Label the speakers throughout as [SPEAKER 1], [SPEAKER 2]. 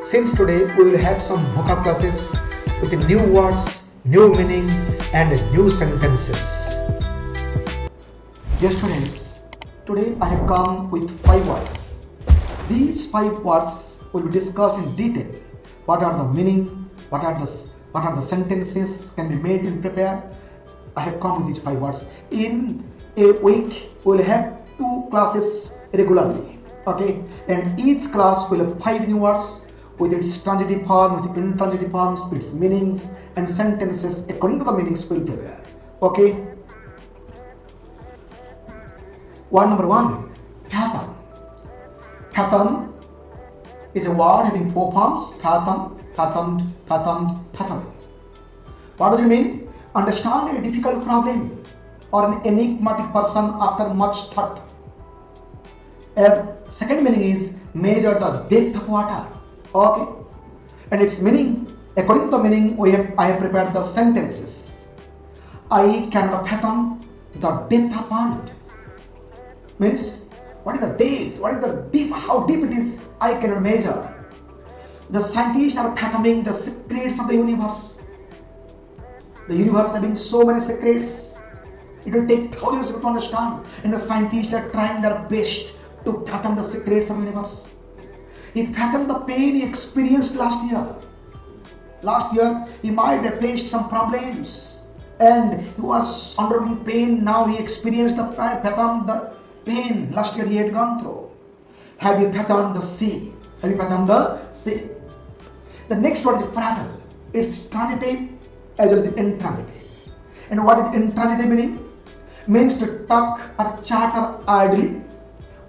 [SPEAKER 1] Since today we will have some vocab classes with new words, new meaning and new sentences. Dear students, today I have come with 5 words. These 5 words will be discussed in detail. What are the meaning, what are the sentences can be made and prepared. I have come with these 5 words. In a week we will have 2 classes regularly. Okay, and each class will have 5 new words with its transitive form, its intransitive forms, its meanings and sentences according to the meanings we will prepare. Okay. Word number 1, fathom. Fathom is a word having 4 forms: fathom, fathomed, fathomed, fathomed. What do you mean? Understand a difficult problem or an enigmatic person after much thought. Second meaning is measure the depth of water. Okay, and its meaning, according to the meaning I have prepared the sentences. I cannot fathom the depth of pond. Means what is the depth? What is the deep? How deep it is? I cannot measure. The scientists are fathoming the secrets of the universe. The universe having so many secrets. It will take thousands to understand, and the scientists are trying their best to fathom the secrets of the universe. He fathomed the pain he experienced last year. Last year, he might have faced some problems and he was undergoing pain. Now he experienced fathomed the pain last year he had gone through. Have you fathomed the sea? Have you fathomed the sea? The next word is frattle. It's transitive as well as intransitive. And what is intransitive meaning? Means to talk or chatter idly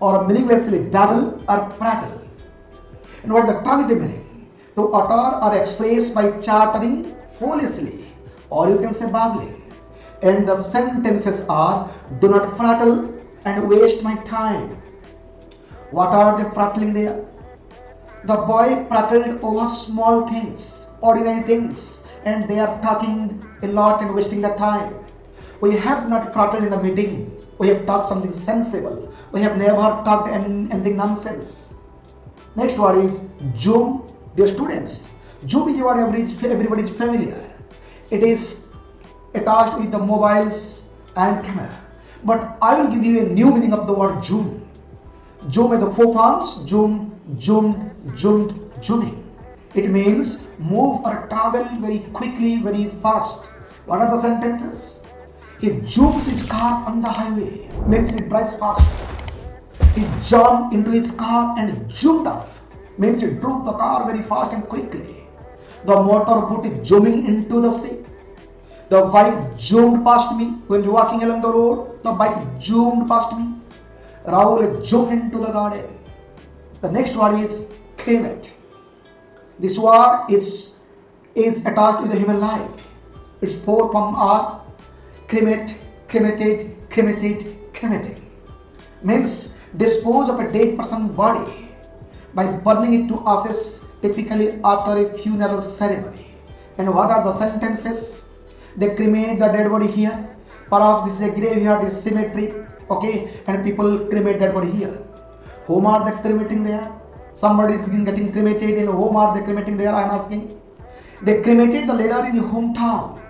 [SPEAKER 1] or meaninglessly babble or prattle. And what is the transitive meaning? To utter or express by chattering foolishly, or you can say babbling. And the sentences are: do not prattle and waste my time. What are they prattling there? The boy prattled over small things, ordinary things, and they are talking a lot and wasting their time. We have not prattled in the meeting. We have talked something sensible. We have never talked anything nonsense. Next word is zoom. Dear students, zoom is a word everybody is familiar. It is attached with the mobiles and camera. But I will give you a new meaning of the word zoom. Zoom has the 4 forms: zoom, zoomed, zoomed, zooming. It means move or travel very quickly, very fast. What are the sentences? He zooms his car on the highway. Means he drives fast. He jumped into his car and zoomed off. Means he drove the car very fast and quickly. The motorboat is zooming into the sea. The bike zoomed past me when walking along the road. The bike zoomed past me. Rahul zoomed into the garden. The next word is CUET. This word is attached with the human life. Its 4 forms are cremate, cremated, cremated, cremating. Means dispose of a dead person's body by burning it to ashes, typically after a funeral ceremony. And what are the sentences? They cremate the dead body here. Perhaps this is a graveyard, this cemetery. Okay, and people cremate dead body here. Whom are they cremating there? Somebody is getting cremated, and whom are they cremating there? I am asking. They cremated the leader in your hometown.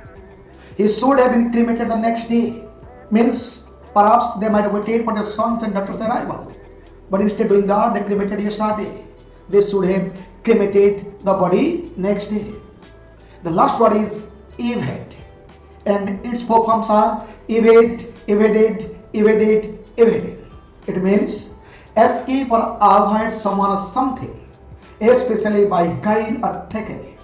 [SPEAKER 1] He should have been cremated the next day. Means perhaps they might have waited for their sons and daughters' arrival. But instead of doing that, they cremated yesterday. They should have cremated the body next day. The last word is evade. And its 4 forms are evade, evaded, evaded, evaded. It means escape or avoid someone or something, especially by guile or trickery.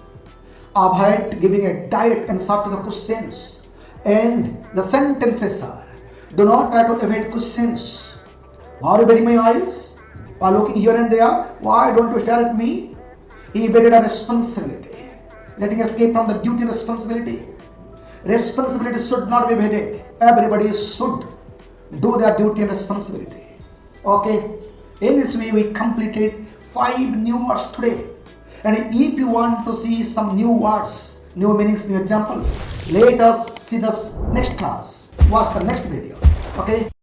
[SPEAKER 1] Avoid giving a direct answer to the questions. And the sentences are: do not try to evade questions. Why are you evading my eyes? While looking here and there, why don't you stare at me? He evaded a responsibility, letting escape from the duty and responsibility. Responsibility should not be evaded. Everybody should do their duty and responsibility. Okay, in this way we completed 5 new words today. And if you want to see some new words, new meanings, new examples, let us see the next class. Watch the next video. Okay.